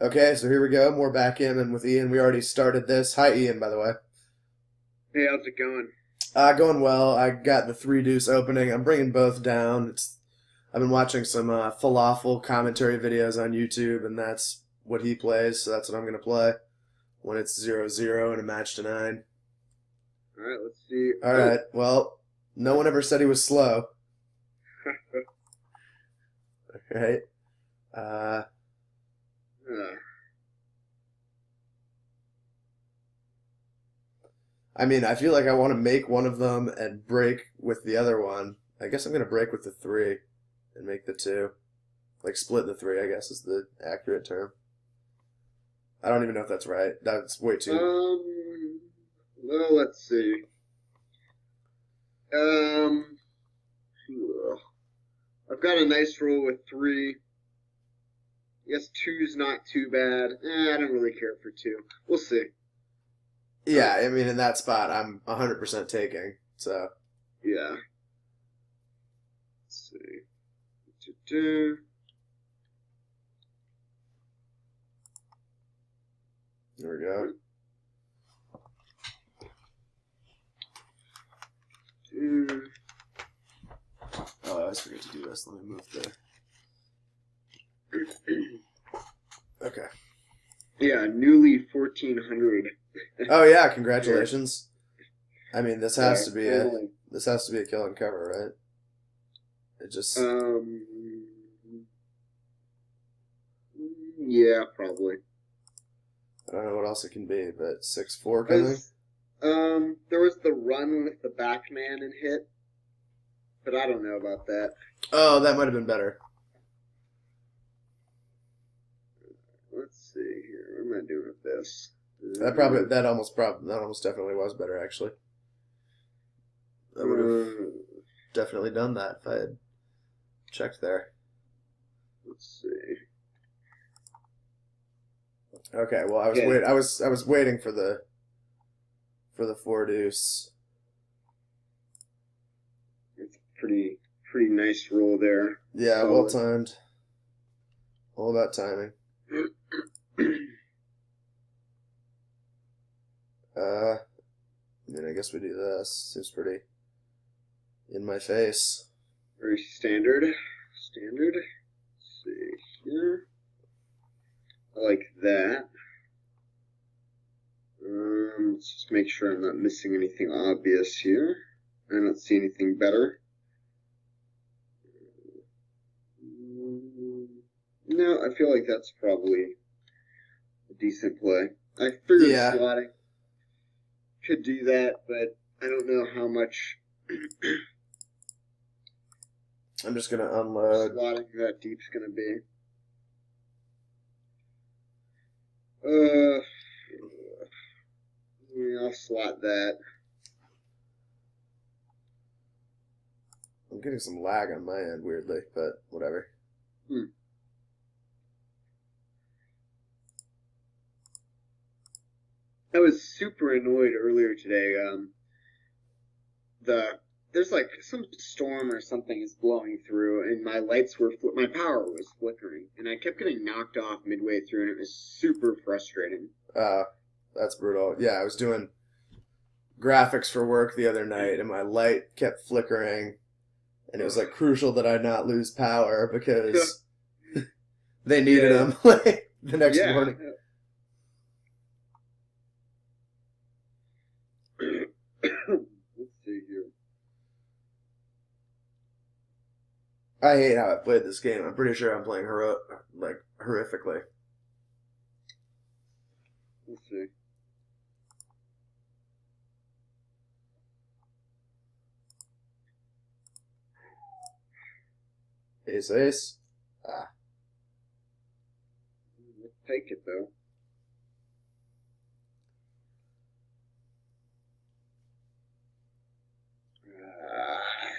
Okay, so here we go. More backgammon with Ian. We already started this. Hi, Ian, by the way. Hey, how's it going? Going well. I got the three deuce opening. I'm bringing both down. I've been watching some falafel commentary videos on YouTube, and that's what he plays. So that's what I'm gonna play when it's 0-0 in a match to nine. All right, let's see. All Oh, right. Well, no one ever said he was slow. Right. Uh, uh, I mean, I feel like I want to make one of them and break with the other one. I guess I'm gonna break with the three and make the two. Like split the three, I guess is the accurate term. I don't even know if that's right. That's way too. um, well, let's see. Um, ugh. I've got a nice roll with three. I guess two's not too bad. I don't really care for two. We'll see. Yeah, Uh, I mean, in that spot, I'm 100% taking. So yeah. Let's see. Do-do. there we go. Do. Oh, I always forget to do this. Let me move the. Okay. Yeah, newly 1400. Oh yeah, congratulations. I mean, Yeah, finally. this has to be a kill and cover, right? It just Um, yeah, probably. I don't know what else it can be, but 6-4 coming. As there was the run with the backman and hit, but I don't know about that. Oh, that might have been better. Let's see here. What am I doing with this? That almost definitely was better actually. I would have Uh, definitely done that if I had checked there. let's see. Okay, well Okay, I was waiting for the four deuce. it's pretty nice roll there. Yeah, well Solid. timed. All about timing. I mean, I guess we do this. Seems pretty in my face. Very standard. Standard. Let's see here. I like that. Let's just make sure I'm not missing anything obvious here. I don't see anything better. No, I feel like that's probably a decent play. I figured Yeah, slotting could do that, but I don't know how much I'm just gonna unload. slotting that deep's gonna be. Uh, yeah, I'll slot that. I'm getting some lag on my end, weirdly, but whatever. Hmm. I was super annoyed earlier today. The there's like some storm or something is blowing through, and my power was flickering, and I kept getting knocked off midway through, and it was super frustrating. Uh, that's brutal. Yeah, I was doing graphics for work the other night, and my light kept flickering, and it was like crucial that I not lose power because they needed Yeah, them like the next yeah. morning. Let's see here. I hate how I played this game. I'm pretty sure I'm playing horrifically. Let's see. Ace ace. Ah, Let's take it though. Ah,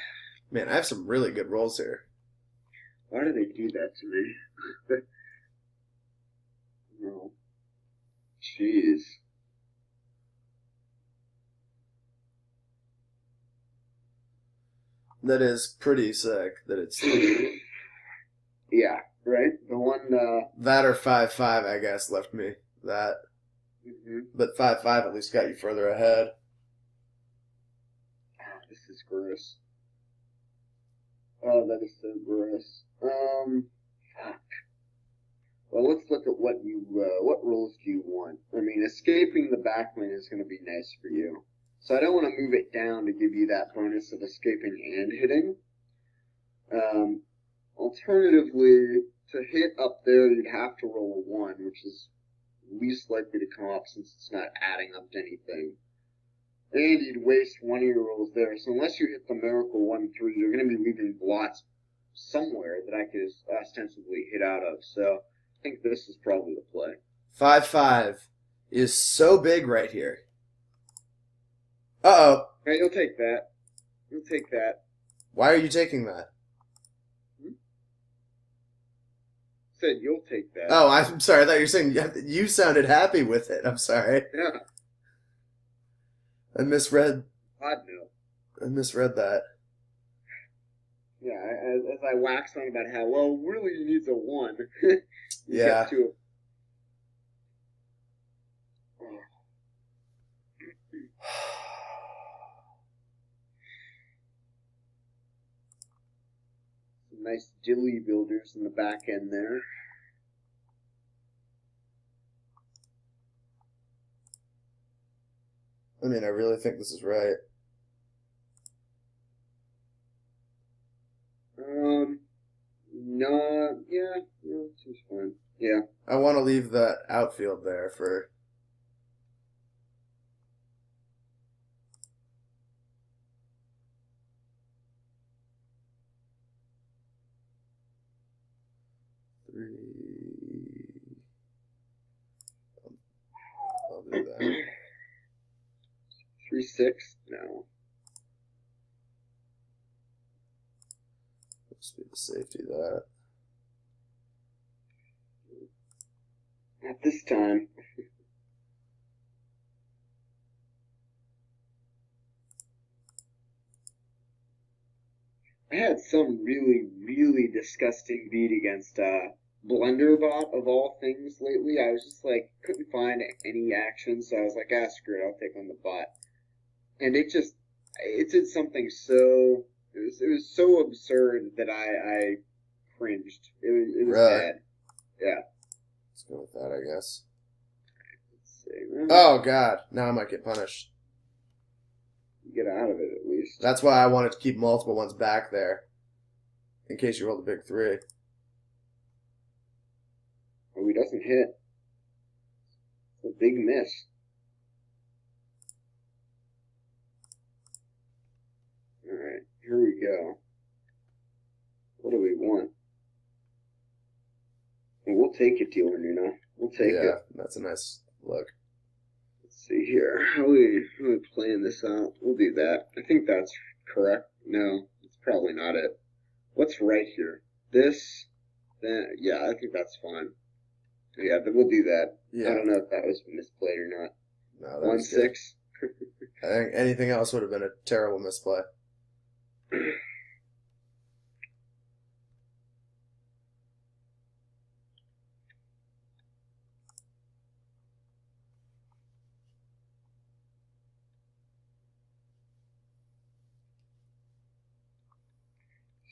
man, I have some really good rolls here. why do they do that to me? No. Jeez. That is pretty sick. That it's Yeah. right? The one. That or 5-5, I guess, left me that. But 5-5 at least got you further ahead. Oh, this is gross. Oh, that is so gross. Fuck. Well, let's look at what rules do you want? I mean, escaping the backman is going to be nice for you. So I don't want to move it down to give you that bonus of escaping and hitting. Alternatively, to hit up there, you'd have to roll a 1, which is least likely to come up since it's not adding up to anything. And you'd waste one of your rolls there. So unless you hit the miracle 1-3, you're going to be leaving blots somewhere that I could ostensibly hit out of. So I think this is probably the play. 5-5 is so big right here. Uh-oh. Hey, you'll take that. You'll take that. Why are you taking that? Said you'll take that. Oh, I'm sorry. I thought you were saying you sounded happy with it. I'm sorry. Yeah. I misread. God no. I misread that. Yeah, as I wax on about how, well, really he needs a 1. Yeah. Two. Some nice dilly builders in the back end there. I mean, I really think this is right. No, yeah, seems fine. Yeah. I want to leave that outfield there for. I'll do that. 3-6? No. Let's be the safety of that. Not this time. I had some really, really disgusting beat against Blunderbot of all things lately. I was just like, couldn't find any action, so I was like, screw it, I'll take on the bot. And it did something so, it was so absurd that I cringed. It was Really? bad. Yeah. Let's go with that, I guess. Let's see. Oh, God. Now I might get punished. Get out of it, at least. That's why I wanted to keep multiple ones back there. In case you rolled a big 3. Oh, he doesn't hit. It's a big miss. Alright, here we go. What do we want? Well, we'll take it, dealer Nuno. We'll take it. Yeah, that's a nice look. Let's see here. How are we playing this out? We'll do that. I think that's correct. No, it's probably not it. What's right here? This? Then, yeah, I think that's fine. Yeah, but we'll do that. Yeah. I don't know if that was misplayed or not. No, that 1-6. I think anything else would have been a terrible misplay.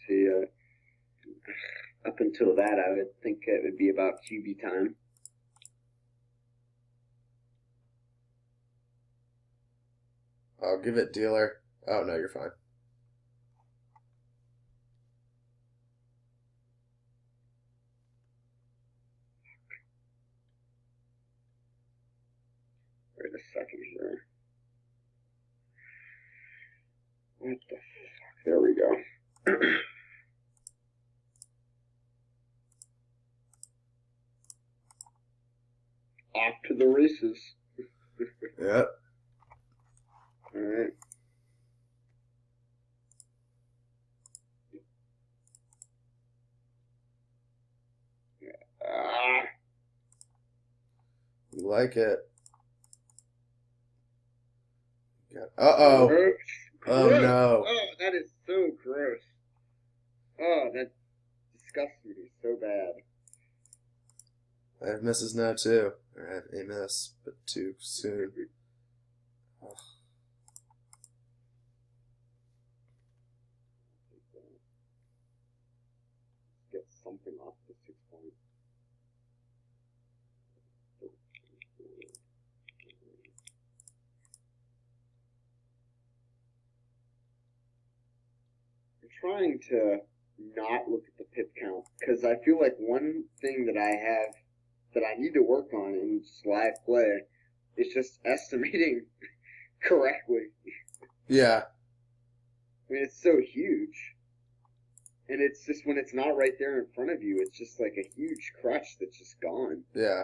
See, up until that, I would think it would be about QB time. I'll give it dealer. Oh, no, you're fine. Wait a second here. What the fuck? There we go. Off to the races. Yep. Alright. We like it. Uh-oh. Gross. Oh, Gross. no. Oh, that is so gross. Oh, that disgusts me so bad. I have misses now too. Or I have a miss, but too soon. Ugh. Get something off the 6 point. I'm trying to not look at the pip count because I feel like one thing that I have that I need to work on in just live play is just estimating correctly. Yeah. I mean, it's so huge. And it's just when it's not right there in front of you, it's just like a huge crutch that's just gone. Yeah.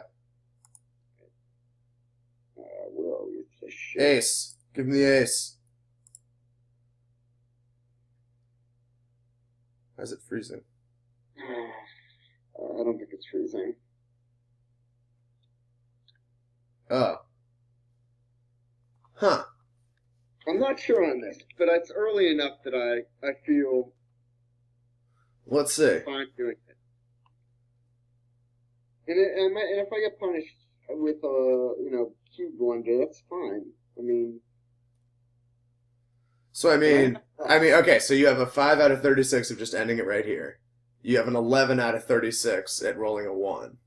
Where are we? It's a shit. Ace. Give me the ace. Why is it freezing? I don't think it's freezing. Oh. Huh. I'm not sure on this, but it's early enough that I feel Let's see. fine doing it. And if I get punished with a cube blunder, that's fine. I mean, So okay, so you have a 5 out of 36 of just ending it right here. You have an 11 out of 36 at rolling a 1.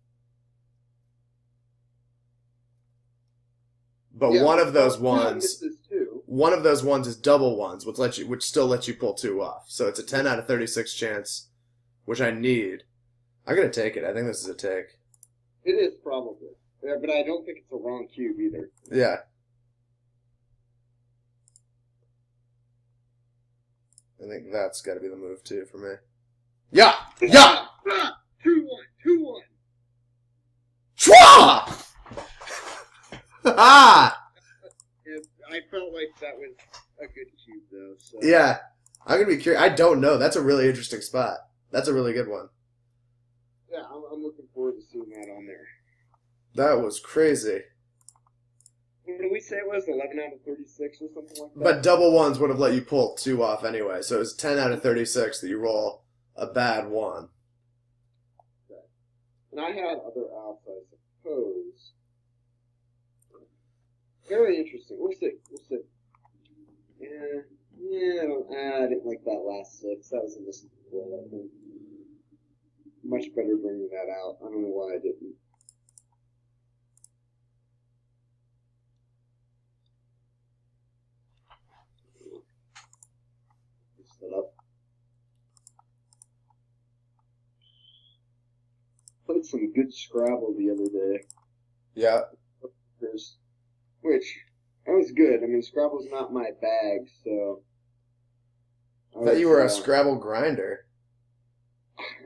But yeah, one of those well, ones, misses too. one of those ones is double ones, which still lets you pull 2 off. So it's a 10 out of 36 chance, which I need. I'm gonna take it. I think this is a take. It is probably, yeah, but I don't think it's a wrong cube either. Yeah. I think that's got to be the move too for me. Yeah, yeah. 2-1, 2-1. Chwa! Ah! I felt like that was a good cube though. So. Yeah, I'm gonna be curious. I don't know. That's a really interesting spot. That's a really good one. Yeah, I'm looking forward to seeing that on there. That was crazy. What did we say it was? 11 out of 36 or something like that? But double ones would have let you pull 2 off anyway. So it was 10 out of 36 that you roll a bad 1. Okay. And I had other outs, I suppose. Very interesting. We'll see. I didn't like that last 6. That was a missing play, I think. Much better bringing that out. I don't know why I didn't. Set up. Played some good Scrabble the other day. Yeah. Which, that was good. I mean, Scrabble's not my bag, so. I thought you were a Scrabble grinder.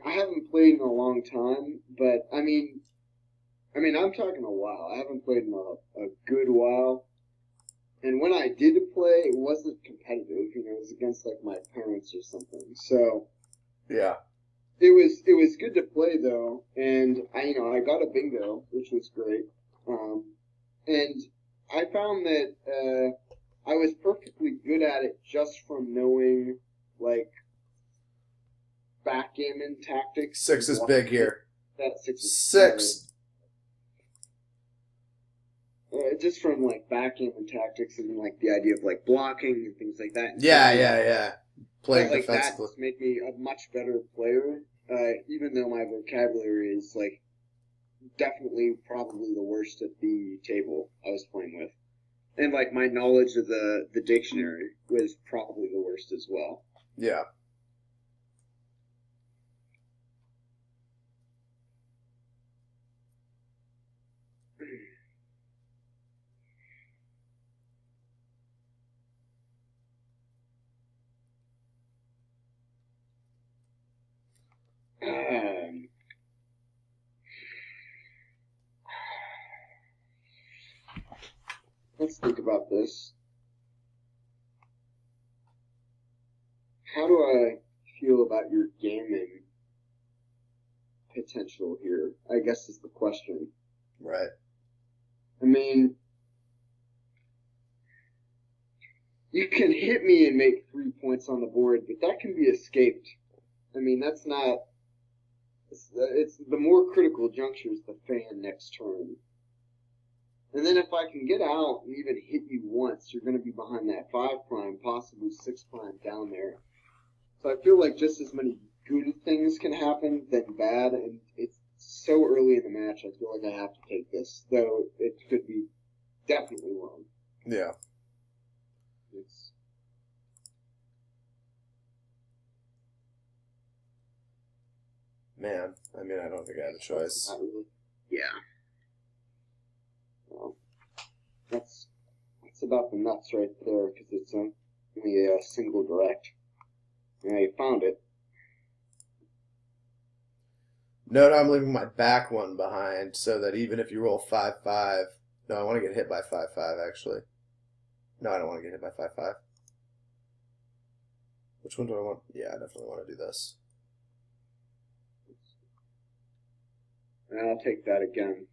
I haven't played in a long time, but I mean, I'm talking a while. I haven't played in a good while. And when I did play, it wasn't competitive. It was against like my parents or something. So Yeah. it was good to play though, and I got a bingo, which was great. And I found that I was perfectly good at it just from knowing like backgammon tactics. 6 is big here. That 6 is 6. just from like backgammon tactics and like the idea of like blocking and things like that. Yeah. Playing like defensively. that just made me a much better player. Even though my vocabulary is like definitely probably the worst at the table I was playing with, and like my knowledge of the dictionary was probably the worst as well. Yeah. Let's think about this. How do I feel about your gaming potential here? I guess is the question. Right. I mean, you can hit me and make 3 points on the board, but that can be escaped. I mean, that's not It's the more critical juncture is the fan next turn. And then if I can get out and even hit you once, you're going to be behind that 5 prime, possibly 6 prime down there. So I feel like just as many good things can happen than bad, and it's so early in the match, I feel like I have to take this, though it could be definitely wrong. Yeah. It's... Man, I mean, I don't think I have a choice. Not really. Yeah. Well, that's about the nuts right there, because it's only a single direct. Yeah, you found it. Note I'm leaving my back one behind so that even if you roll 5-5, no, I want to get hit by 5-5 actually. No, I don't want to get hit by 5-5. Which one do I want? Yeah, I definitely want to do this. And I'll take that again.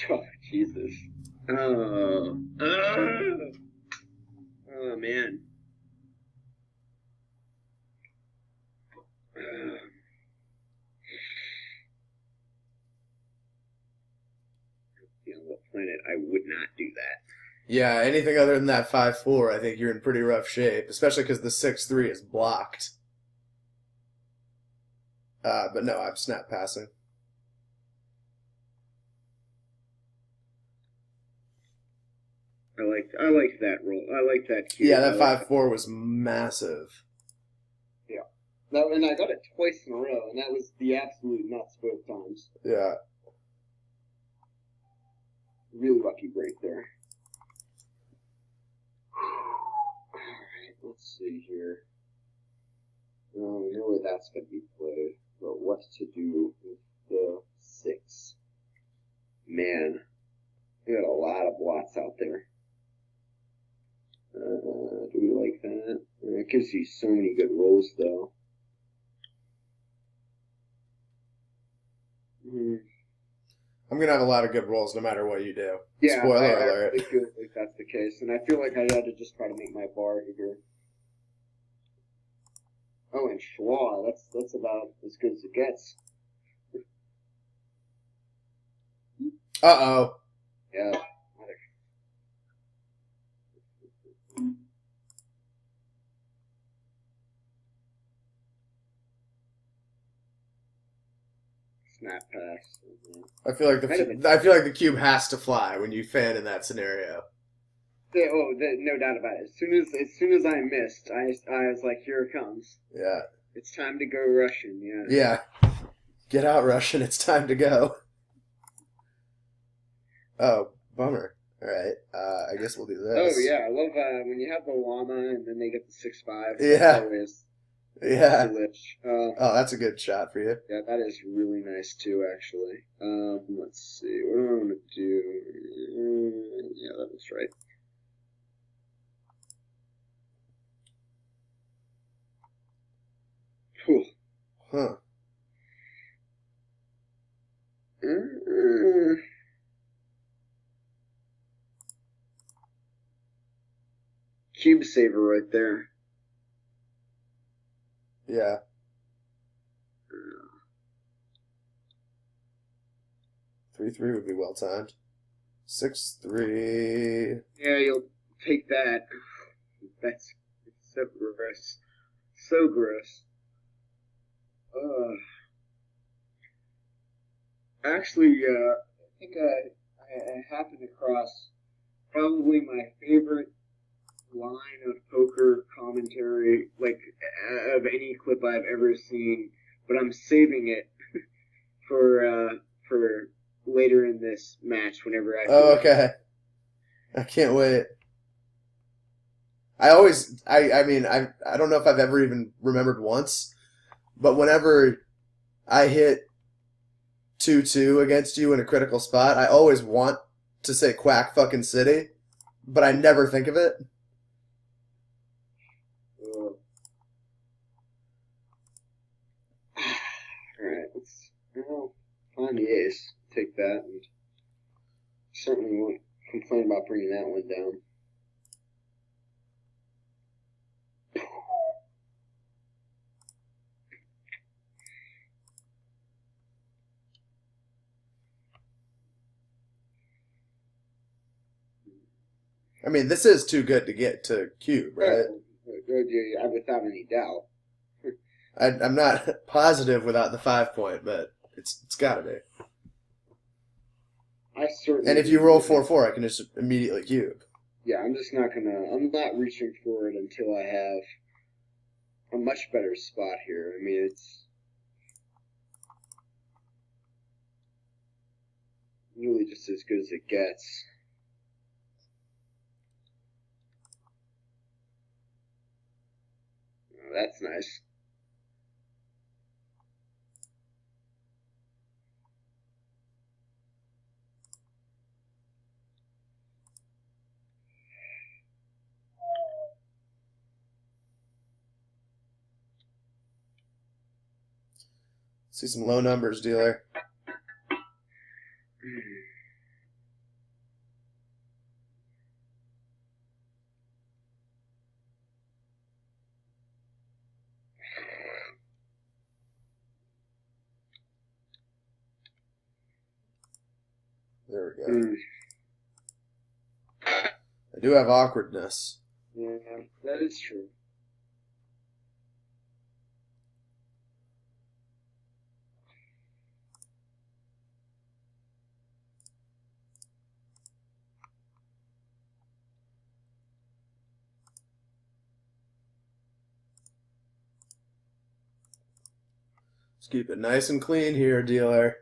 Oh, Jesus. Oh. Oh, man. What planet I would not do that. Yeah, anything other than that 5-4, I think you're in pretty rough shape, especially because the 6-3 is blocked. But no, I'm snap passing. I liked that roll. I like that cube. Yeah, that 5-4 was massive. Yeah. And I got it twice in a row, and that was the absolute nuts both times. Yeah. Really lucky break there. Alright, let's see here. We know where that's going to be played, but what to do with the 6? Man, we got a lot of blots out there. Do we like that? It gives you so many good rolls, though. I'm going to have a lot of good rolls no matter what you do. Yeah, Spoiler I alert. really feel like that's the case, and I feel like I had to just try to make my bar here. Oh, and Schwa, that's about as good as it gets. Uh-oh. Yeah. Snap pass. I feel like the cube has to fly when you fan in that scenario. No doubt about it. As soon as I missed, I was like, here it comes. Yeah. It's time to go Russian. Yeah. Yeah. Get out, Russian. It's time to go. Oh, bummer. All right. I guess we'll do this. Oh yeah, I love when you have the llama and then they get the 6-5. Yeah. Yeah. Delish. Oh, that's a good shot for you. Yeah, that is really nice too, actually. Let's see. What do I want to do? Yeah, that was right. Whew. Huh. Cube saver right there. Yeah. 3-3 would be well timed. 6-3. Yeah, you'll take that. That's so gross. So gross. Actually, I think I happened across probably my favorite line of poker commentary, like of any clip I've ever seen, but I'm saving it for later in this match whenever I. Oh, okay. I can't wait. I mean, I don't know if I've ever even remembered once, but whenever I hit 2-2 against you in a critical spot, I always want to say quack fucking city, but I never think of it. Well, find the ace. Take that, and certainly won't complain about bringing that one down. I mean, this is too good to get to cube, right? Without any doubt. I'm not positive without the 5 point, but it's got to be. I certainly. And if you roll 4-4, I can just immediately cube. Yeah, I'm just not gonna. I'm not reaching for it until I have a much better spot here. I mean, it's really just as good as it gets. Oh, that's nice. See some low numbers, dealer. There we go. I do have awkwardness. Yeah, that is true. Let's keep it nice and clean here, dealer.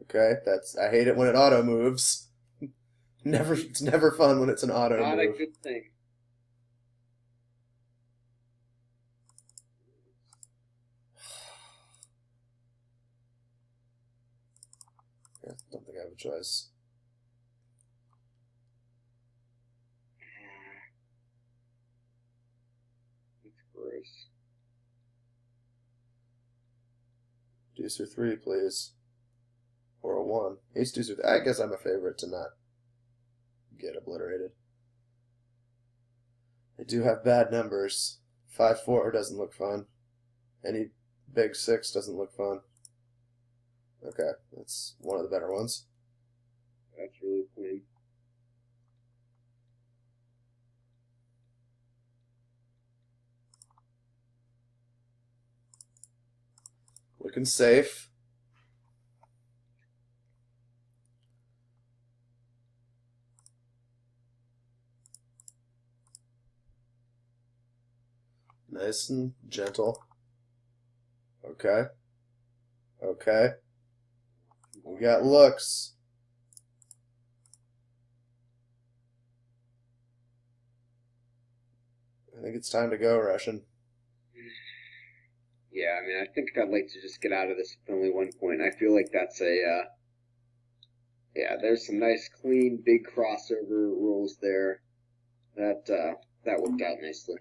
Okay, I hate it when it auto moves. It's never fun when it's an auto Not move. a good thing. Yeah, don't think I have a choice. It's gross. Deuce or 3, please. Or a 1. Ace, deuce, or 3. I guess I'm a favorite to not get obliterated. I do have bad numbers. 5-4 doesn't look fun. Any big 6 doesn't look fun. Okay, that's one of the better ones. That's really clean. Looking safe. Nice and gentle. Okay. Okay. We got looks. I think it's time to go, Russian. Yeah, I mean, I think I'd like to just get out of this with only 1 point. I feel like that's yeah, there's some nice, clean, big crossover rolls there. That worked out nicely.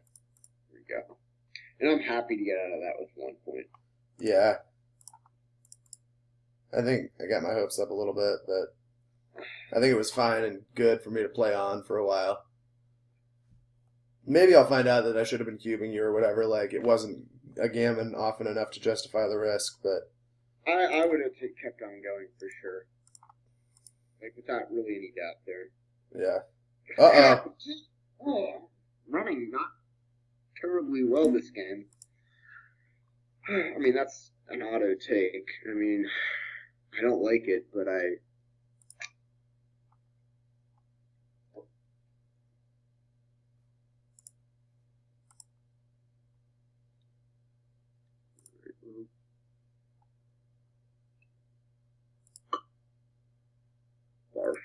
There we go. And I'm happy to get out of that with 1 point. Yeah. I think I got my hopes up a little bit, but I think it was fine and good for me to play on for a while. Maybe I'll find out that I should have been cubing you or whatever. Like, it wasn't a gammon often enough to justify the risk, but I would have kept on going for sure. Like, without really any doubt there. yeah. Uh-oh. Oh, running not terribly well this game. I mean, that's an auto take. I mean, I don't like it, but I. Barf.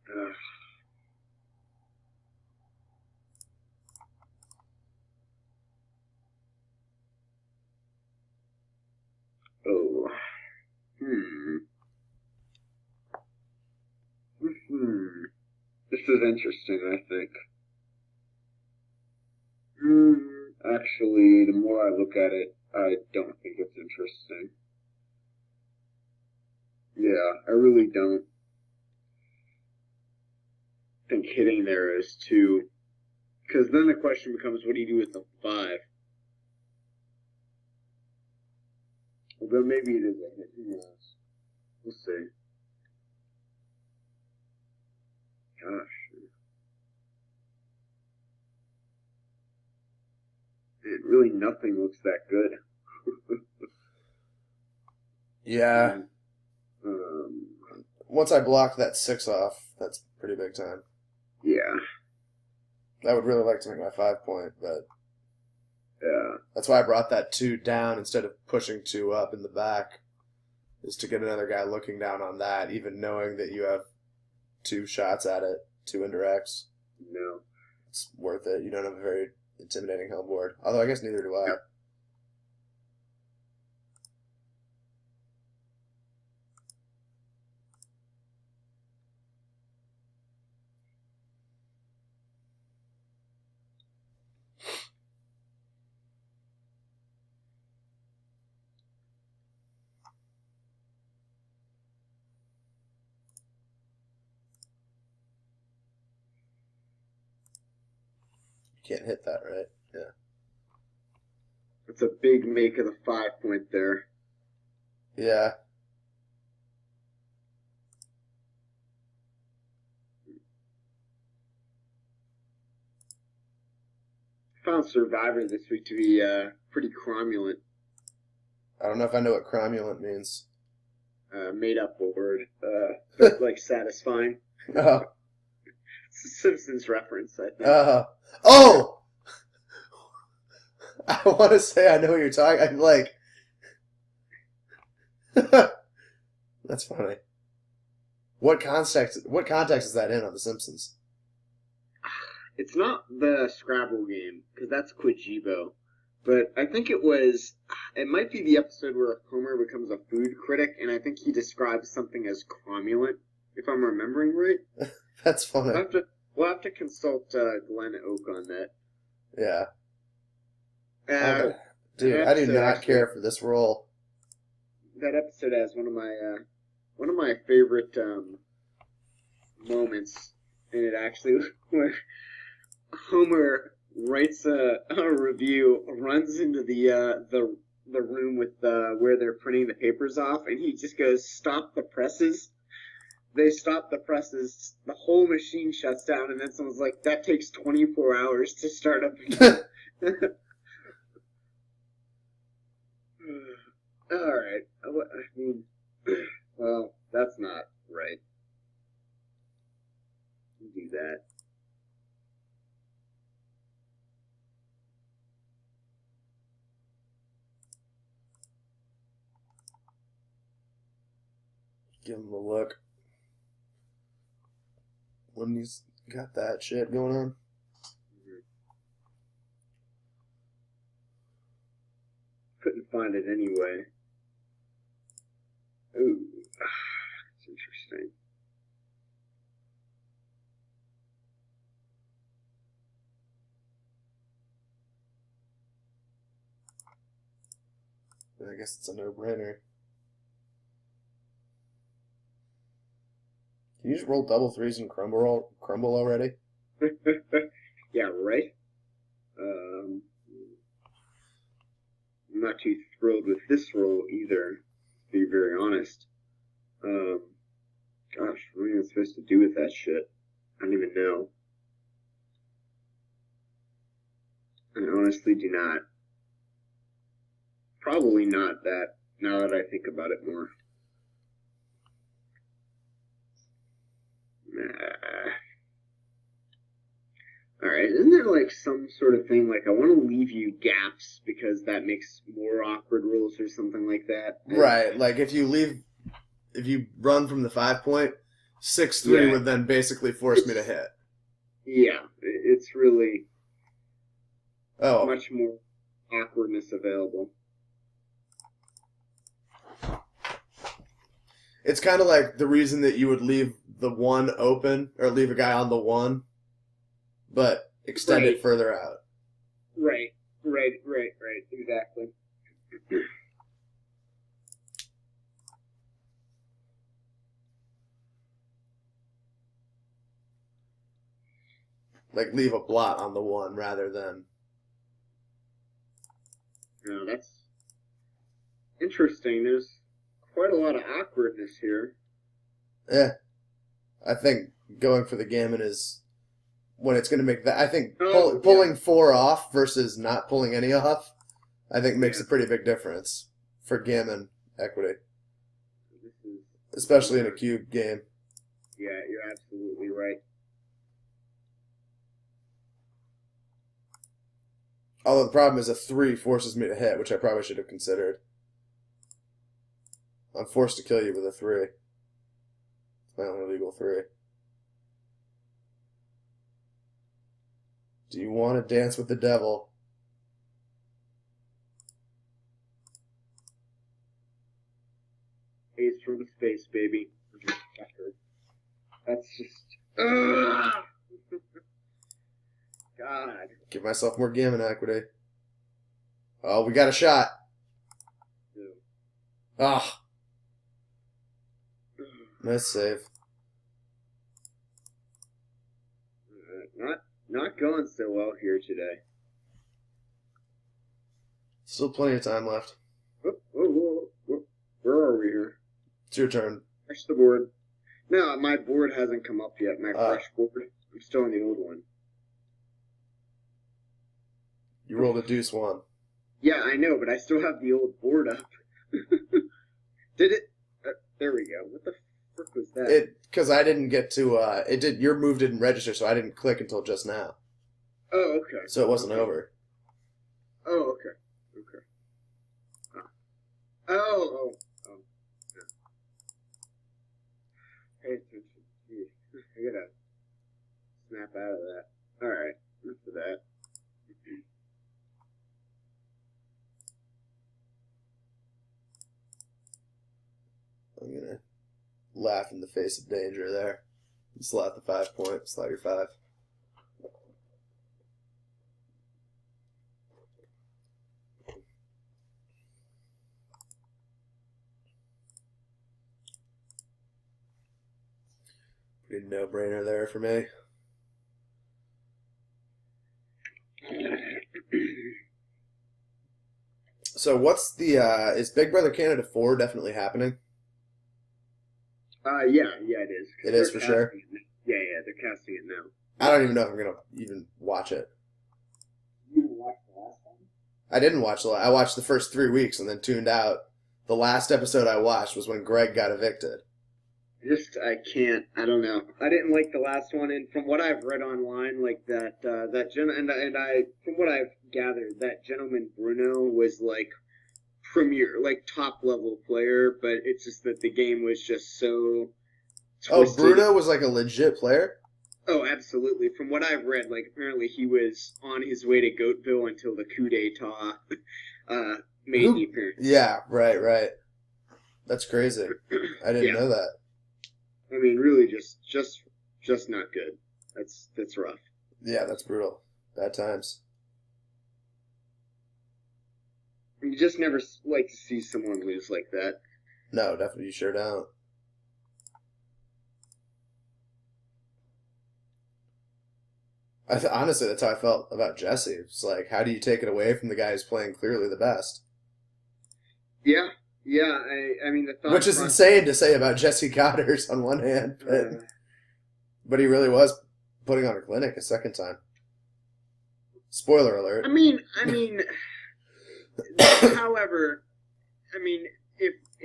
Ugh. Oh. Hmm. Hmm. This is is interesting, I think. Actually, the more I look at it, I don't think it's interesting. Yeah, I really don't think hitting there is too. Because then the question becomes, what do you do with the 5? Although maybe it is a hit. Who knows? We'll see. Gosh. Really nothing looks that good. Yeah. Um, Once I block that 6 off, that's pretty big time. yeah. I would really like to make my 5 point, but Yeah. that's why I brought that 2 down instead of pushing 2 up in the back, is to get another guy looking down on that, even knowing that you have 2 shots at it, 2 indirects. No. It's worth it. You don't have a very intimidating home board. Although I guess neither do I. You can't hit that, right? Yeah. It's a big make of the 5 point there. Yeah. Found Survivor this week to be pretty cromulent. I don't know if I know what cromulent means. Made up a word. But like satisfying. Oh. It's a Simpsons reference, I think. Oh! I want to say I know what you're talking. I'm like, that's funny. What context? What context is that in on The Simpsons? It's not the Scrabble game, because that's Quijibo. But I think it might be the episode where Homer becomes a food critic, and I think he describes something as cromulent, if I'm remembering right. That's funny. We'll have to consult Glenn Oak on that. Yeah. That Dude, I do episode not actually- care for this role. That episode has one of my favorite moments in it, actually, where Homer writes a review, runs into the room with where they're printing the papers off, and he just goes, "Stop the presses." They stop the presses, the whole machine shuts down, and then someone's like, "That takes 24 hours to start up again." Alright. I mean, well, that's not right. You do that. Give him a look. When he's got that shit going on. Couldn't find it anyway. Ooh, that's interesting. I guess it's a no-brainer. Can you just roll double threes and crumble already? Yeah, right? I'm not too thrilled with this roll either, to be very honest. Gosh, what am I supposed to do with that shit? I don't even know. I honestly do not. Probably not that, now that I think about it more. Nah. Alright, isn't there like some sort of thing like I want to leave you gaps because that makes more awkward rules or something like that? Right, like if you run from the 5 point, 6-3 would then basically force me to hit. Yeah, it's really Oh, much more awkwardness available. It's kind of like the reason that you would leave the one open or leave a guy on the one, but extend it Right. further out. Right. Exactly. Like leave a blot on the one rather than. No, that's interesting. There's quite a lot of awkwardness here. Yeah, I think going for the gammon is when it's going to make that. I think pulling 4 off versus not pulling any off, I think makes a pretty big difference for gammon equity, especially in a cube game. Yeah, you're absolutely right. Although the problem is a 3 forces me to hit, which I probably should have considered. I'm forced to kill you with a 3. It's my only legal 3. Do you want to dance with the devil? Ace from space, baby. That's just. Ugh! God. Give myself more gammon equity. Oh, we got a shot. Ah. Nice save. Not going so well here today. Still plenty of time left. Whoa. Where are we here? It's your turn. Fresh the board. No, my board hasn't come up yet. My fresh board. I'm still on the old one. You rolled a deuce 1. Yeah, I know, but I still have the old board up. Did it? There we go. What the frick was that? Because I didn't get to. It did. Your move didn't register, so I didn't click until just now. Oh, okay. So it wasn't over. Oh, okay. Oh. Yeah. Pay attention. Jeez. I gotta snap out of that. Alright. Enough of that. I'm gonna laugh in the face of danger there. Slot the 5 point. Slot your 5. Pretty no-brainer there for me. So what's the is Big Brother Canada 4 definitely happening? Yeah, it is. It is for sure. Yeah, they're casting it now. I don't even know if I'm gonna even watch it. You didn't watch the last one? I didn't watch the. I watched the first 3 weeks and then tuned out. The last episode I watched was when Greg got evicted. I can't. I don't know. I didn't like the last one, and from what I've read online, like from what I've gathered, that gentleman Bruno was like premier, like top level player, but it's just that the game was just so twisted. Oh, Bruno was like a legit player? Oh, absolutely. From what I've read, like apparently he was on his way to Goatville until the coup d'etat made the appearance. Yeah, right. That's crazy. I didn't know that. I mean, really, just not good. That's rough. Yeah, that's brutal. Bad times. You just never like to see someone lose like that. No, definitely, you sure don't. Honestly, that's how I felt about Jesse. It's like, how do you take it away from the guy who's playing clearly the best? Yeah. I mean, the thought which is insane to say about Jesse Goddard on one hand, but he really was putting on a clinic a second time. Spoiler alert. I mean, however,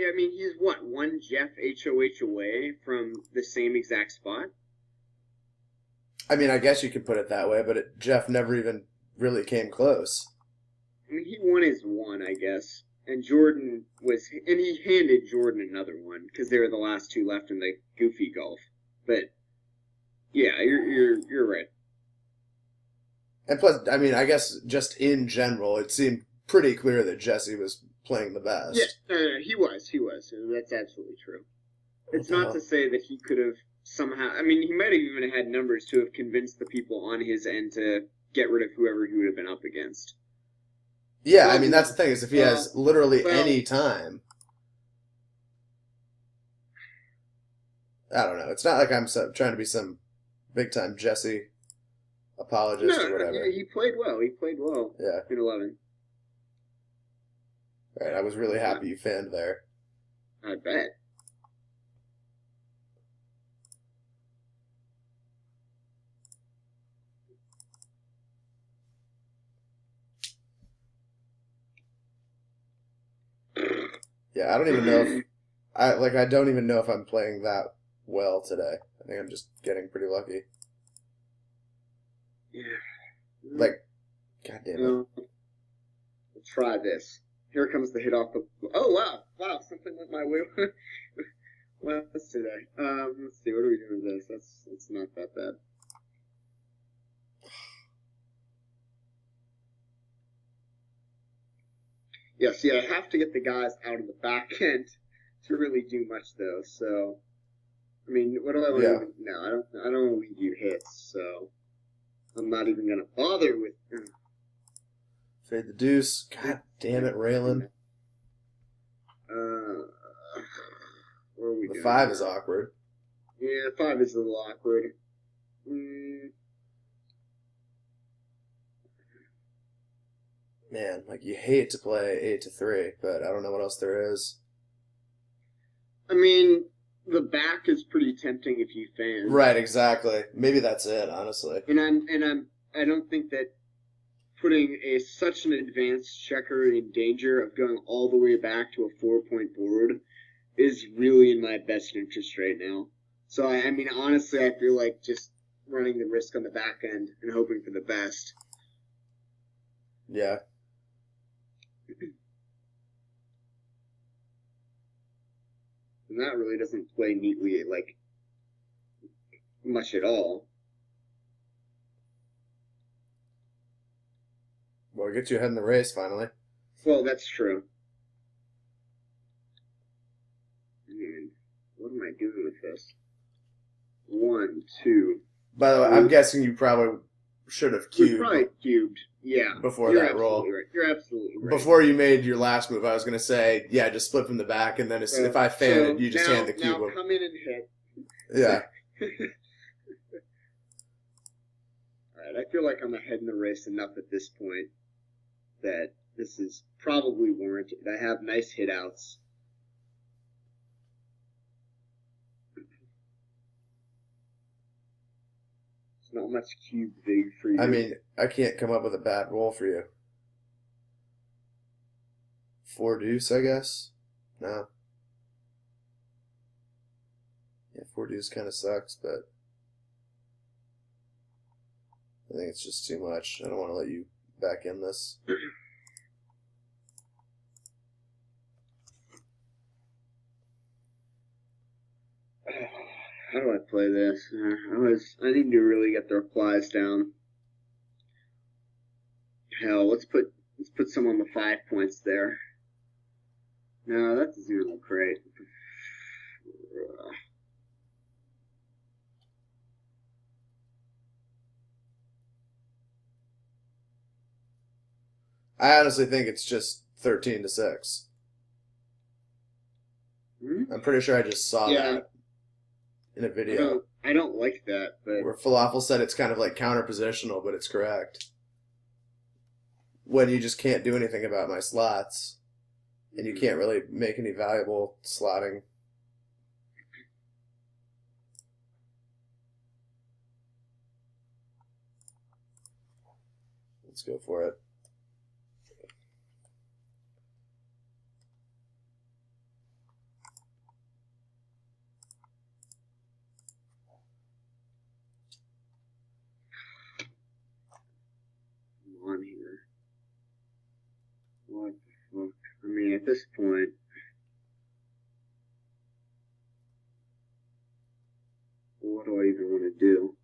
he's what, one Jeff HOH away from the same exact spot? I mean, I guess you could put it that way, but Jeff never even really came close. I mean, he won his one, I guess. And he handed Jordan another one because they were the last two left in the goofy golf. But yeah, you're right. And plus, I mean, I guess just in general, it seemed pretty clear that Jesse was playing the best. Yeah, he was. That's absolutely true. it's not to say that he could have somehow. I mean, he might have even had numbers to have convinced the people on his end to get rid of whoever he would have been up against. Yeah, I mean, that's the thing, is if he has literally well- any time. I don't know. It's not like I'm trying to be some big time Jesse apologist or whatever. Yeah, he played well. He played well Yeah. in 11. Right, I was really happy you fanned there. I bet. Yeah, I don't even know if I don't even know if I'm playing that well today. I think I'm just getting pretty lucky. Yeah. Like, god damn it. Let's try this. Here comes the hit off the. Oh wow! Something went my way. Well, let's today. Let's see. What are we doing with this? That's not that bad. Yeah, see, I have to get the guys out of the back end to really do much, though. So, I mean, what do I want to do? No, I don't want to leave you hits, so I'm not even gonna bother with. Fade the deuce. God damn it, Raylan. Where are we The doing 5 here? is awkward. Yeah, 5 is a little awkward. Man, like, you hate to play 8 to 3, but I don't know what else there is. I mean, the back is pretty tempting if you fan. Right, exactly. Maybe that's it, honestly. I don't think that putting such an advanced checker in danger of going all the way back to a 4-point board is really in my best interest right now. So I mean, honestly, I feel like just running the risk on the back end and hoping for the best. Yeah. And that really doesn't play neatly, like, much at all. Well, get you ahead in the race, finally. Well, that's true. Man, what am I doing with this? 1, 2. By the way, I'm guessing you probably should have We queued probably cubed. Yeah. before You're that roll. Right. You're absolutely right. Before you made your last move, I was going to say, yeah, just split from the back, and then if I fan it, you just hand the cube. Now come in and hit. Yeah. Alright, I feel like I'm ahead in the race enough at this point that this is probably warranted. I have nice hit outs. It's not much cube big for you. I mean, I can't come up with a bad roll for you. 4 deuce, I guess? No. Yeah, 4 deuce kind of sucks, but I think it's just too much. I don't want to let you back in this. How do I play this? I need to really get the replies down. Hell, let's put some on the 5 points there. No, that doesn't even look great. I honestly think it's just 13 to 6. I'm pretty sure I just saw that in a video. I don't like that, but where Falafel said it's kind of like counter-positional, but it's correct. When you just can't do anything about my slots, and you can't really make any valuable slotting. Let's go for it. on here. What the fuck? I mean, at this point, what do I even want to do?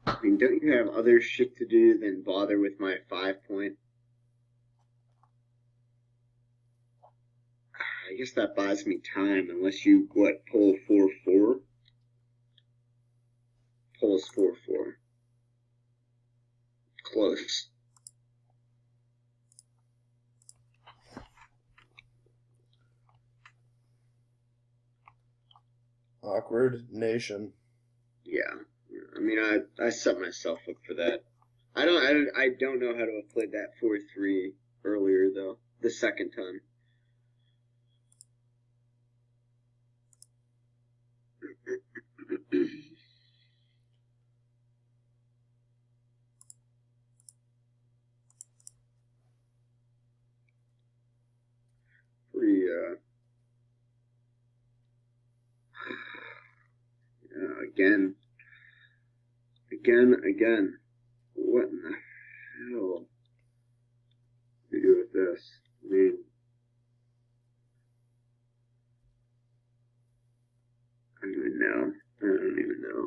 I mean, don't you have other shit to do than bother with my 5 point? I guess that buys me time, unless you, pull 4-4? Pulls 4-4. Close. Awkward nation. Yeah. I mean, I set myself up for that. I don't know how to have played that 4-3 earlier though. The second time. Pretty again. What in the hell do you do with this? I mean, I don't even know.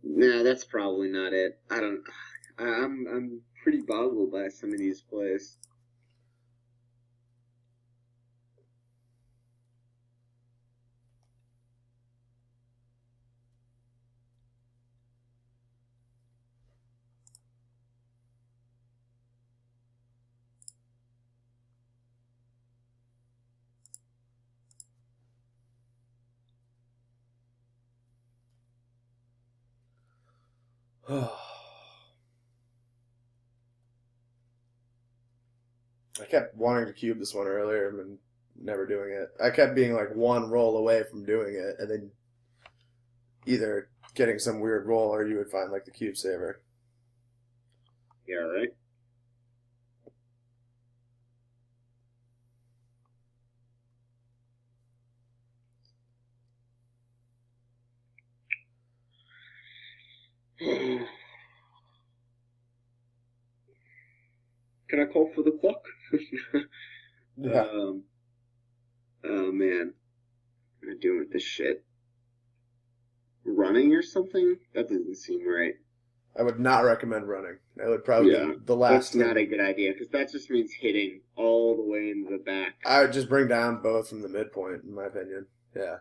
Nah, that's probably not it. I'm pretty boggled by some of these plays. I kept wanting to cube this one earlier and never doing it. I kept being like one roll away from doing it, and then either getting some weird roll or you would find like the cube saver. Yeah, right? Can I call for the clock? Yeah. Oh man. What am I doing with this shit? Running or something? That doesn't seem right. I would not recommend running. That would probably be the last That's not a good idea, because that just means hitting all the way into the back. I would just bring down both from the midpoint, in my opinion. Yeah.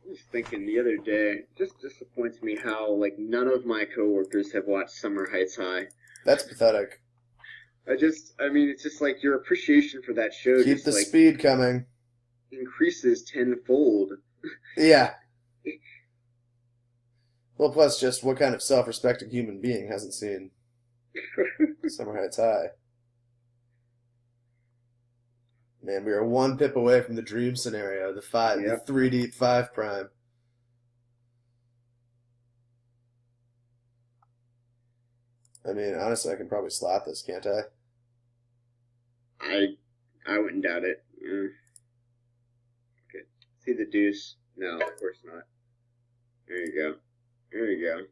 I was thinking the other day, it just disappoints me how, like, none of my coworkers have watched Summer Heights High. That's pathetic. I mean, it's just like your appreciation for that show Keep just, the like, speed coming. increases tenfold. Yeah. Well, plus just what kind of self-respecting human being hasn't seen Summer Heights High? Man, we are one pip away from the dream scenario, the Yep. 3 deep 5 prime. I mean, honestly, I can probably slot this, can't I? I wouldn't doubt it. Yeah. Okay. See the deuce? No, of course not. There you go. There you go.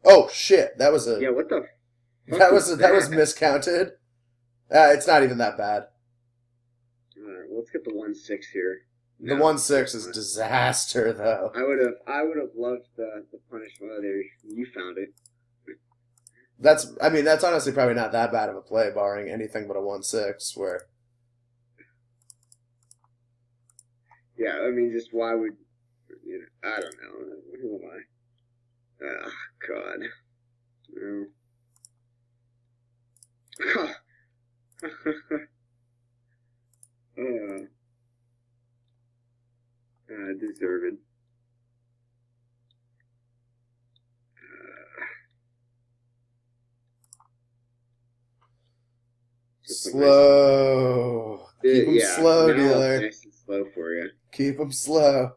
Oh shit! That was Yeah, what the fuck that was that? miscounted. It's not even that bad. Alright, well, let's get the 1-6 here. The No, 1-6 is not. disaster, though. I would have loved the punishment. Oh, there, you found it. That's honestly probably not that bad of a play, barring anything but a 1-6, where Yeah, I mean, just why would I don't know. Who am I? Oh, God. No. Deserved. slow. Keep them slow, now dealer. Nice and slow for you. Keep them slow.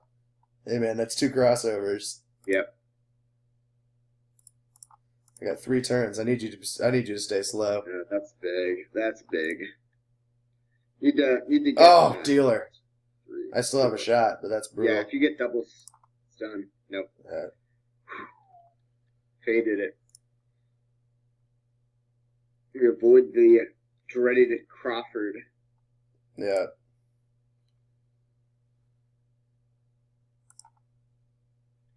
Hey, man, that's 2 crossovers. Yep. I got 3 turns. I need you to stay slow. That's big. That's big. Need to get. Oh, dealer. 3. I still have a shot, but that's brutal. Yeah, if you get doubles, it's done. Nope. Faded it. You avoid the dreaded Crawford. Yeah.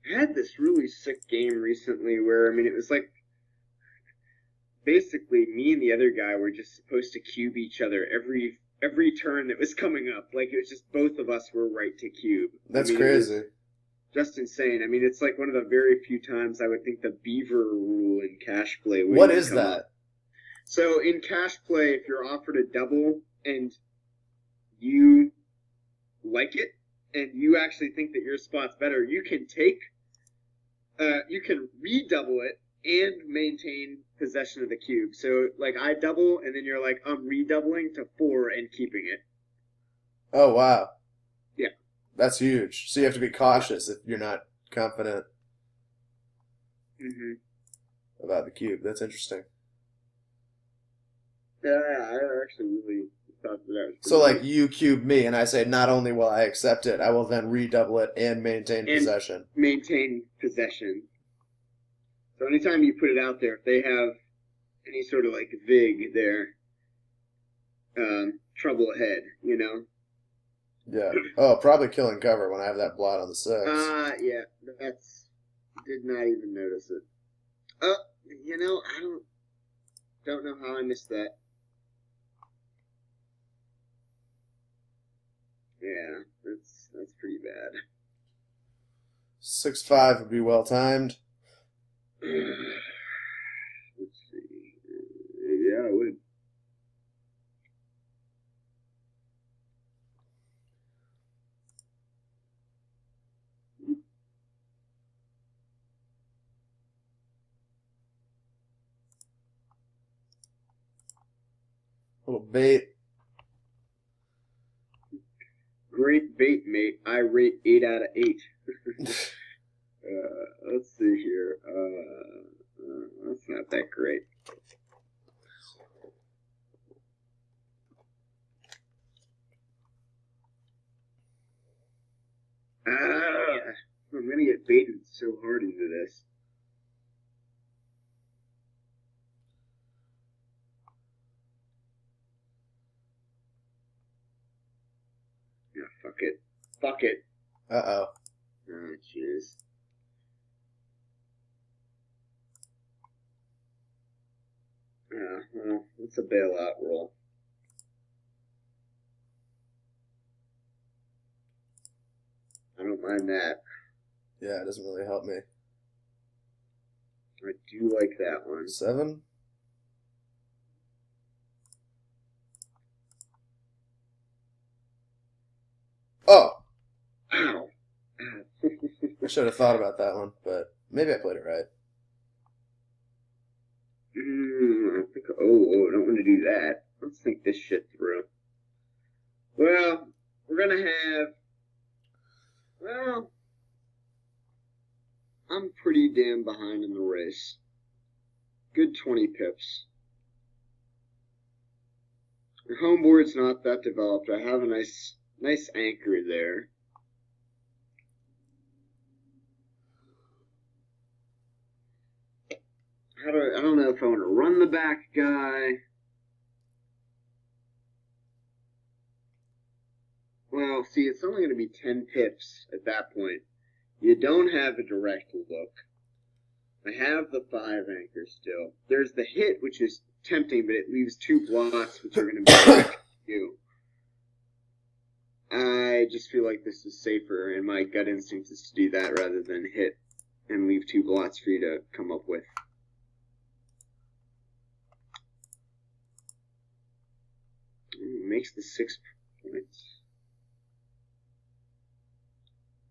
I had this really sick game recently where, I mean, it was like basically me and the other guy were just supposed to cube each other every turn that was coming up. Like, it was just both of us were right to cube. That's I mean, crazy. Just insane. I mean, it's like one of the very few times I would think the beaver rule in cash play would What is come that? up. So in cash play, if you're offered a double and you like it and you actually think that your spot's better, you can redouble it and maintain possession of the cube. So like I double and then you're like, I'm redoubling to 4 and keeping it. Oh, wow. Yeah. That's huge. So you have to be cautious if you're not confident about the cube. That's interesting. Yeah, I actually really thought that was So, like, you cube me, and I say, not only will I accept it, I will then redouble it and maintain possession. Maintain possession. So anytime you put it out there, if they have any sort of like vig there, trouble ahead, you know? Yeah. Oh, probably killing cover when I have that blot on the 6. Yeah, did not even notice it. Oh, you know, I don't know how I missed that. Yeah, that's pretty bad. 6-5 would be well timed. Let's see. Yeah, I would. Little bait. Great bait, mate. I rate 8 out of 8. Let's see here. That's not that great. I'm gonna get baited so hard into this. Yeah, fuck it. Fuck it. Uh-oh. Oh, jeez. Well, it's a bailout roll. I don't mind that. Yeah, it doesn't really help me. I do like that one. 7? Oh! Ow! I should have thought about that one, but maybe I played it right. I think, I don't want to do that. Let's think this shit through. Well, we're gonna have. Well, I'm pretty damn behind in the race. Good 20 pips. The home board's not that developed. I have a nice anchor there. I don't know if I want to run the back guy. Well, see, it's only going to be 10 pips at that point. You don't have a direct look. I have the 5 anchor still. There's the hit, which is tempting, but it leaves 2 blocks, which are going to be direct to you. I just feel like this is safer, and my gut instinct is to do that rather than hit and leave 2 blots for you to come up with. Makes the 6 points.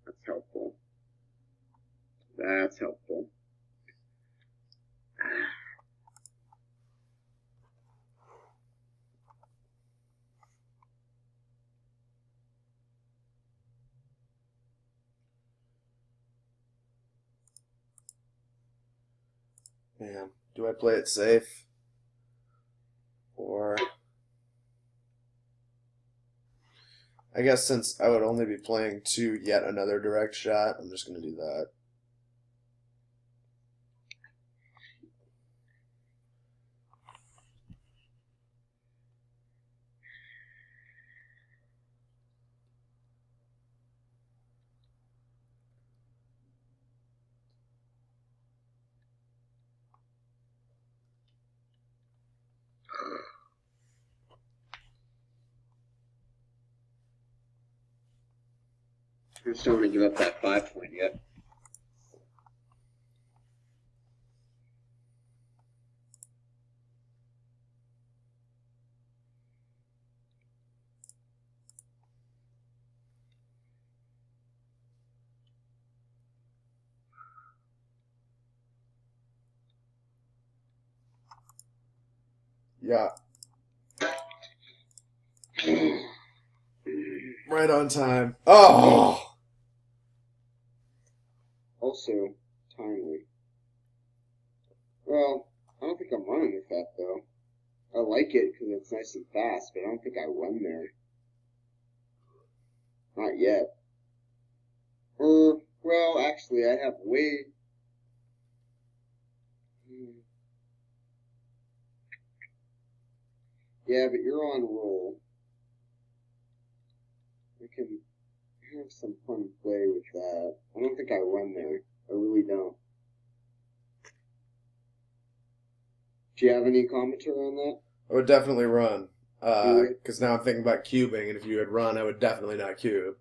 That's helpful. That's helpful. Man, do I play it safe? Or... I guess since I would only be playing 2 yet another direct shot, I'm just going to do that. I just don't want to give up that 5 point yet. Yeah. Right on time. Oh! Also, timely. Well, I don't think I'm running with that, though. I like it because it's nice and fast, but I don't think I run there. Not yet. Well, actually, I have way... Yeah, but you're on roll. I can have some fun play with that. I don't think I run there. I really don't. Do you have any commentary on that? I would definitely run. Really? Because now I'm thinking about cubing, and if you had run, I would definitely not cube.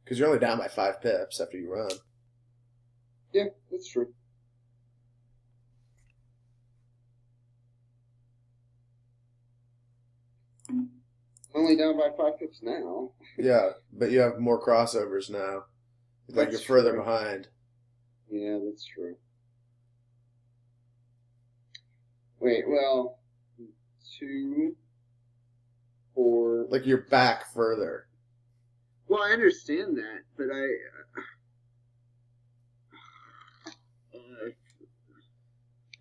Because you're only down by 5 pips after you run. Yeah, that's true. Only down by 5 pips now. Yeah, but you have more crossovers now. Like That's you're further true. behind. Yeah, that's true. Wait, well, 2, 4. Like you're back further. Well, I understand that, but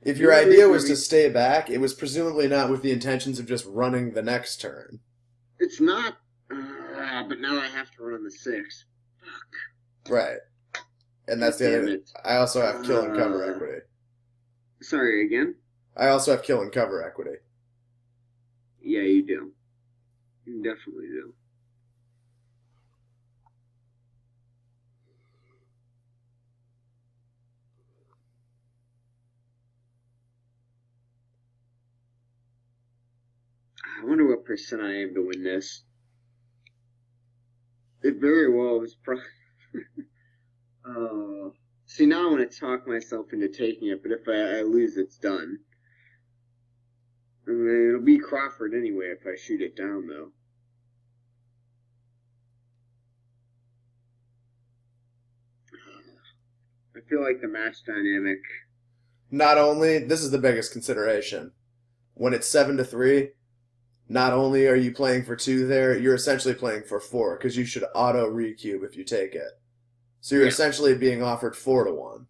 If your Yeah, idea was maybe- to stay back, it was presumably not with the intentions of just running the next turn. it's not. But now I have to run on the 6. Fuck. Right. And that's the Damn other. it. I also have kill and cover equity. Sorry again. I also have kill and cover equity. Yeah, you do. You definitely do. I wonder what percent I am to win this. It very well was probably. See, now I want to talk myself into taking it, but if I lose, it's done. I mean, it'll be Crawford anyway if I shoot it down, though. I feel like the match dynamic. Not only this is the biggest consideration. When it's 7-3, not only are you playing for 2 there, you're essentially playing for 4 because you should auto recube if you take it. So you're essentially being offered 4-1.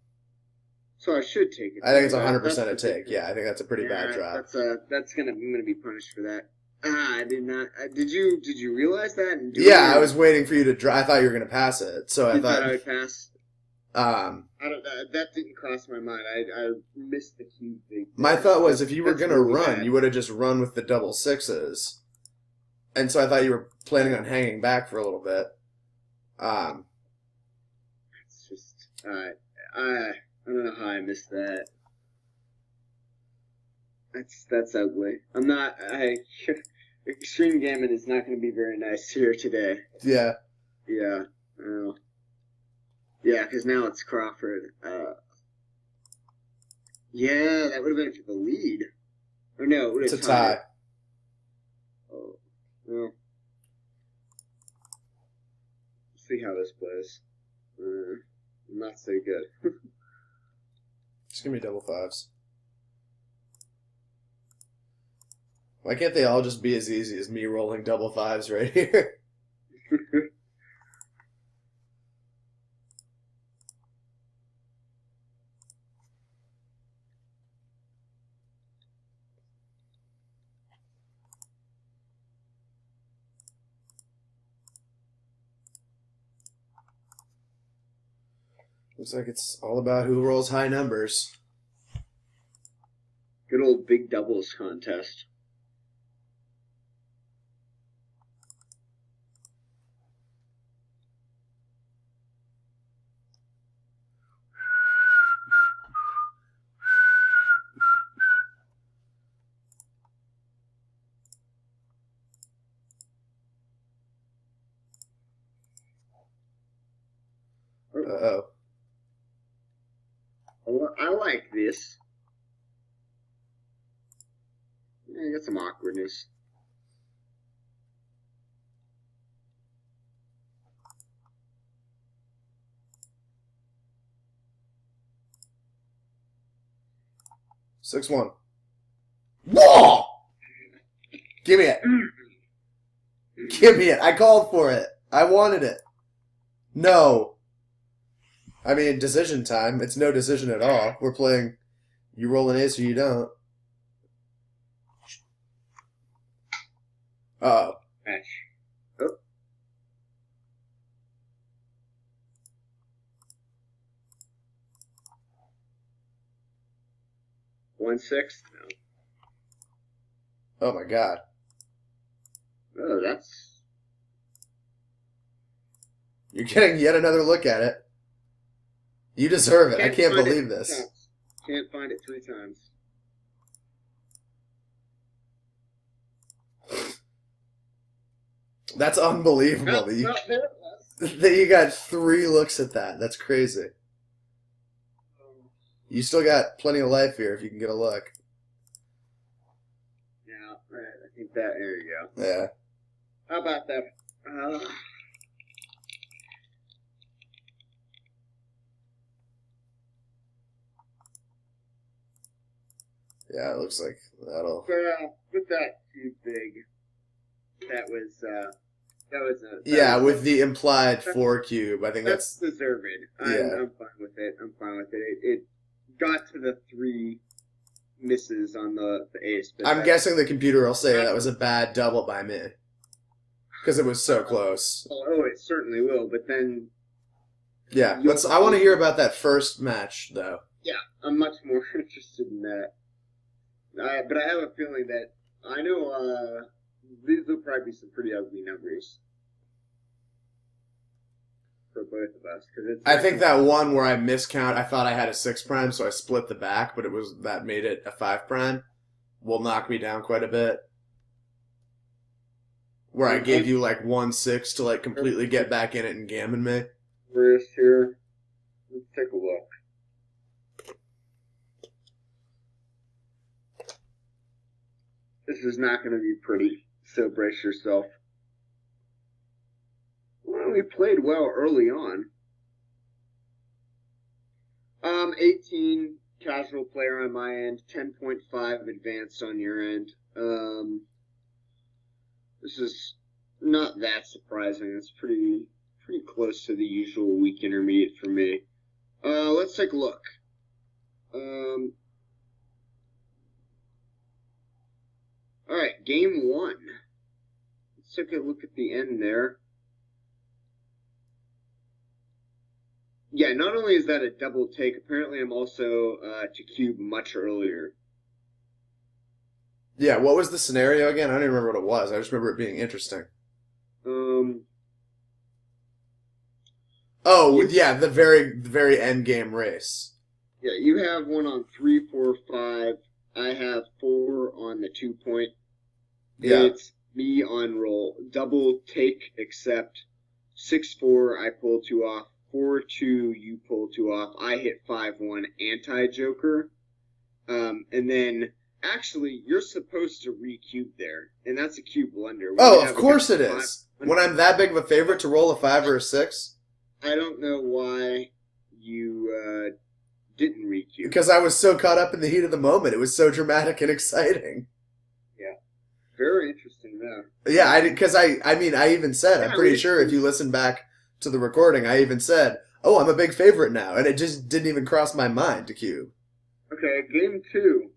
So I should take it. I think it's That- 100% a that's the take. thing. Yeah, I think that's a pretty bad drop. I'm gonna be punished for that. I did not. Did you realize that? And Yeah, I was waiting for you to draw. I thought you were going to pass it, so I You thought I thought. would pass. I don't. That didn't cross my mind. I missed the cube thing. My thought was if you were That's going to really run, bad. you would have just run with the double 6s. And so I thought you were planning on hanging back for a little bit. It's just. I don't know how I missed that. That's ugly. I'm not. Extreme Gammon is not going to be very nice here today. Yeah. Yeah. Yeah, because now it's Crawford. Yeah, that would have been for the lead. Or no, it would have It's a tie. Oh, well. Let's see how this plays. Not so good. Just give me double 5s. Why can't they all just be as easy as me rolling double 5s right here? Looks like it's all about who rolls high numbers. Good old big doubles contest. Uh-oh. I like this. Yeah, I got some awkwardness. Six one. Whoa! Give me it. Give me it. I called for it. I wanted it. No. I mean, decision time. It's no decision at all. We're playing you roll an ace or you don't. Uh-oh. Match. Oh. One six? No. Oh my god. Oh, that's... You're getting yet another look at it. You deserve it. I can't find believe it this. 3 times. Can't find it 3 times. That's unbelievable. No, that, you, no, there it was. that you got 3 looks at that. That's crazy. You still got plenty of life here if you can get a look. Yeah, right. I think that, there you go. Yeah. How about that? Yeah, it looks like that'll... With that too big, that was a... Yeah, with the implied 4 cube. I think That's that's... deserved. I'm fine with it. It got to the 3 misses on the ace. But I'm guessing the computer will say that was a bad double by me. Because it was so close. Oh, it certainly will. But then, Yeah, I want to hear about that first match, though. yeah, I'm much more interested in that. But I have a feeling that I know these will probably be some pretty ugly numbers for both of us. I think that one where I miscount, I thought I had a 6 prime, so I split the back, but that made it a 5 prime. Will knock me down quite a bit. Where I gave you like 1-6 to like completely get back in it and gammon me. Where's here? Let's take a look. This is not going to be pretty, so brace yourself. Well, we played well early on. 18 casual player on my end, 10.5 advanced on your end. This is not that surprising. It's pretty close to the usual weak intermediate for me. Let's take a look. All right, game 1. Let's take a look at the end there. Yeah, not only is that a double take, apparently I'm also to cube much earlier. Yeah, what was the scenario again? I don't even remember what it was. I just remember it being interesting. Oh, yeah, the very end game race. Yeah, you have one on 3, 4, 5. I have 4 on the 2 point. Yeah. It's me on roll. Double take except 6-4, I pull 2 off. 4-2, you pull 2 off. I hit 5-1 anti-joker. And then, actually, you're supposed to re-cube there. And that's a cube blunder. Oh, of course it is. When I'm that big of a favorite to roll a 5 or a 6? I don't know why you didn't re-cube. Because I was so caught up in the heat of the moment. It was so dramatic and exciting. Yeah. Very interesting there. Yeah, because I mean, I even said, I'm pretty sure if you listen back to the recording, I even said, oh, I'm a big favorite now. And it just didn't even cross my mind to cube. Okay, game 2.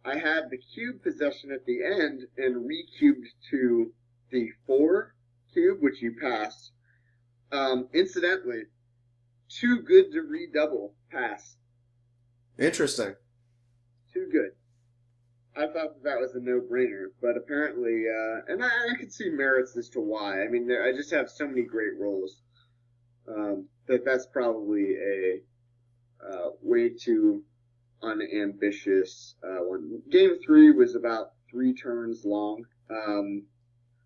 I had the cube possession at the end and re-cubed to the 4 cube, which you passed. Incidentally, too good to redouble pass. Interesting. Too good. I thought that was a no-brainer, but apparently, and I can see merits as to why. I mean, I just have so many great roles that's probably a way too unambitious one. Game 3 was about 3 turns long.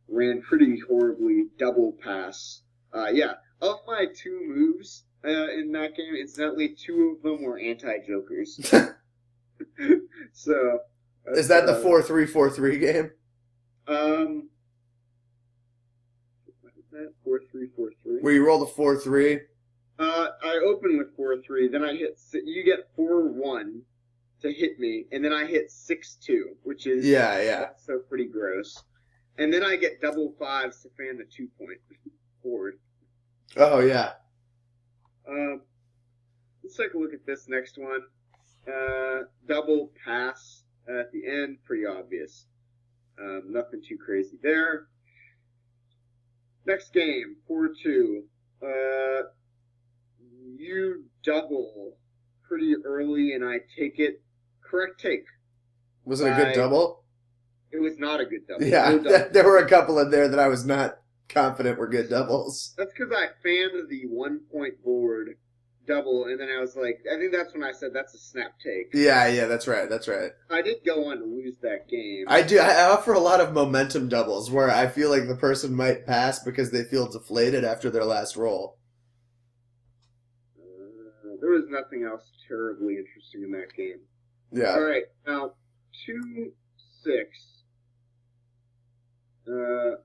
Ran pretty horribly. Double pass. Yeah, of my 2 moves in that game, incidentally, 2 of them were anti-jokers. So. Is that the 4-3-4-3 game? What is that? 4-3-4-3. Where you roll the 4-3? I open with 4-3, then I hit. You get 4-1 to hit me, and then I hit 6-2, which is so pretty gross. And then I get double 5s to fan the 2-point forward. Oh yeah. Let's take a look at this next one. Double pass. At the end, pretty obvious. Nothing too crazy there. Next game, 4-2. You double pretty early, and I take it. Correct take. Was it a good double? It was not a good double. Yeah, No double. there were a couple in there that I was not confident were good doubles. That's because I fanned the 1-point board double, and then I was like, I think that's when I said that's a snap take. Yeah, that's right. I did go on to lose that game. I offer a lot of momentum doubles where I feel like the person might pass because they feel deflated after their last roll. There was nothing else terribly interesting in that game. Yeah. All right, now 2-6.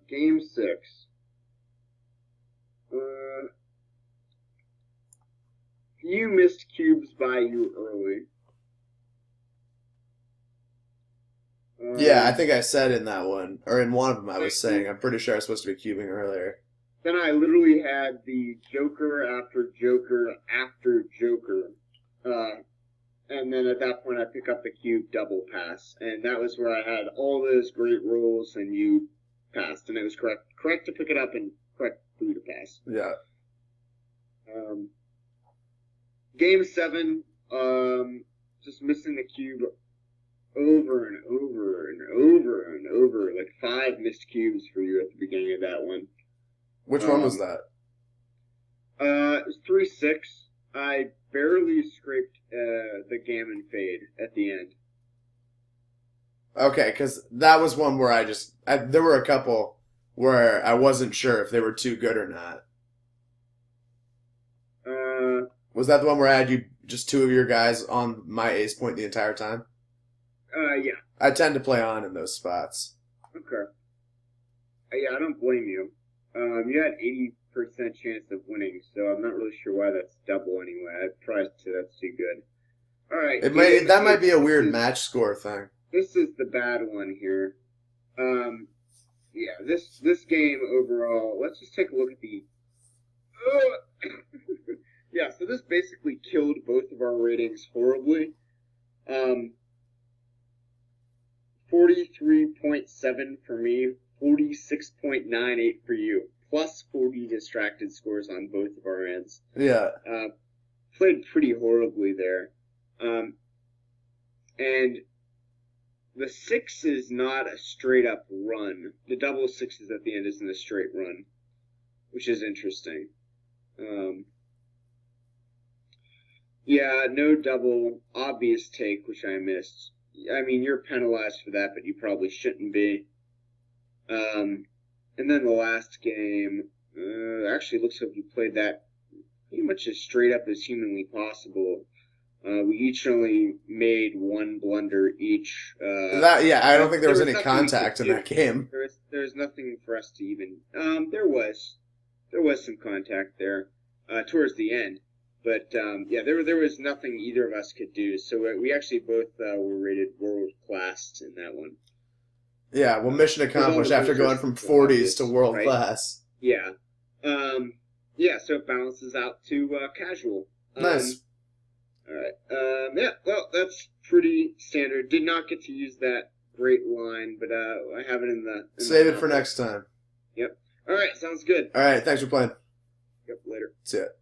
Game 6. You missed cubes by you early. Yeah, I think I said in that one, or in one of them I was saying, I'm pretty sure I was supposed to be cubing earlier. Then I literally had the Joker after Joker after Joker. And then at that point I pick up the cube double pass. And that was where I had all those great rolls and you passed. And it was correct. Correct to pick it up and correct for you to pass. Yeah. Game 7, just missing the cube over and over and over and over. Like 5 missed cubes for you at the beginning of that one. Which one was that? It was 3-6. I barely scraped the gammon fade at the end. Okay, because that was one where there were a couple where I wasn't sure if they were too good or not. Was that the one where I had you just 2 of your guys on my ace point the entire time? Yeah. I tend to play on in those spots. Okay. Yeah, I don't blame you. You had 80% chance of winning, so I'm not really sure why that's double anyway. I'd probably say that's too good. All right. That might be a weird match score thing. This is the bad one here. Yeah, this game overall. Let's just take a look at the. Yeah, so this basically killed both of our ratings horribly. 43.7 for me, 46.98 for you, plus 40 distracted scores on both of our ends. Yeah. Played pretty horribly there. And the 6 is not a straight up run. The double 6s at the end isn't a straight run, which is interesting. Yeah, no double, obvious take, which I missed. I mean, you're penalized for that, but you probably shouldn't be. And then the last game, actually looks like we played that pretty much as straight up as humanly possible. We each only made 1 blunder each. I don't think there was any contact in that game. There was nothing for us to even. There was some contact there towards the end. But, there was nothing either of us could do. So we actually both were rated world class in that one. Yeah, well, mission accomplished after going from 40s to world class. Yeah. So it balances out to casual. Nice. All right. Well, that's pretty standard. Did not get to use that great line, but I have it in the... Save it for next time. Yep. All right, sounds good. All right, thanks for playing. Yep. See ya.